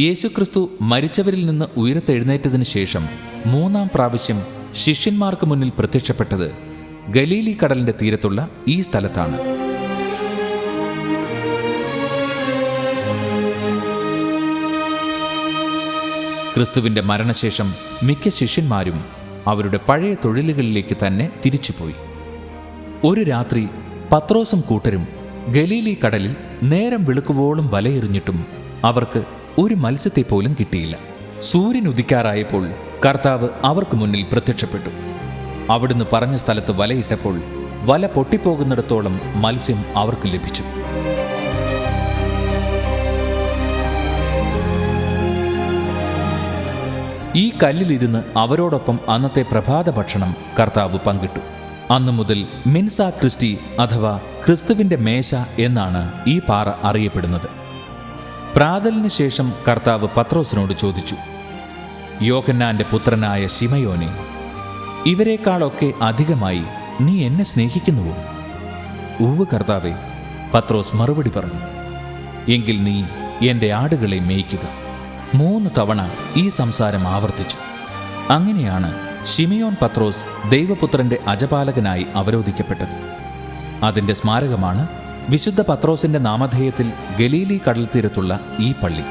യേശുക്രിസ്തു മരിച്ചവരിൽ നിന്ന് ഉയർത്തെഴുന്നേറ്റതിനു ശേഷം 3-ാം പ്രാവശ്യം ശിഷ്യന്മാർക്ക് മുന്നിൽ പ്രത്യക്ഷപ്പെട്ടത് ഗലീലി കടലിന്റെ തീരത്തുള്ള ഈ സ്ഥലത്താണ്. ക്രിസ്തുവിന്റെ മരണശേഷം മിക്ക ശിഷ്യന്മാരും അവരുടെ പഴയ തൊഴിലുകളിലേക്ക് തന്നെ തിരിച്ചുപോയി. ഒരു രാത്രി പത്രോസും കൂട്ടരും ഗലീലി കടലിൽ നേരം വെളുക്കുവോളം വലയെറിഞ്ഞിട്ടും അവർക്ക് ഒരു മത്സ്യത്തെ പോലും കിട്ടിയില്ല. സൂര്യൻ ഉദിക്കാറായപ്പോൾ കർത്താവ് അവർക്ക് മുന്നിൽ പ്രത്യക്ഷപ്പെട്ടു. അവിടുന്ന് പറഞ്ഞ സ്ഥലത്ത് വലയിട്ടപ്പോൾ വല പൊട്ടിപ്പോകുന്നിടത്തോളം മത്സ്യം അവർക്ക് ലഭിച്ചു. ഈ കല്ലിലിരുന്ന് അവരോടൊപ്പം അന്നത്തെ പ്രഭാത ഭക്ഷണം കർത്താവ് പങ്കിട്ടു. അന്നു മുതൽ മിൻസ ക്രിസ്റ്റി അഥവാ ക്രിസ്തുവിന്റെ മേശ എന്നാണ് ഈ പാറ അറിയപ്പെടുന്നത്. പ്രാതലിന് ശേഷം കർത്താവ് പത്രോസിനോട് ചോദിച്ചു, യോഹന്നാന്റെ പുത്രനായ ശിമയോനെ, ഇവരെക്കാളൊക്കെ അധികമായി നീ എന്നെ സ്നേഹിക്കുന്നുവോ? ഉവ്വ് കർത്താവേ, പത്രോസ് മറുപടി പറഞ്ഞു. എങ്കിൽ നീ എൻ്റെ ആടുകളെ മേയ്ക്കുക. 3 തവണ ഈ സംസാരം ആവർത്തിച്ചു. അങ്ങനെയാണ് ശിമിയോൻ പത്രോസ് ദൈവപുത്രന്റെ അജപാലകനായി അവരോധിക്കപ്പെട്ടത്. അതിൻ്റെ സ്മാരകമാണ് വിശുദ്ധ പത്രോസിന്റെ നാമധേയത്തിൽ ഗലീലി കടൽ തീരത്തുള്ള ഈ പള്ളി.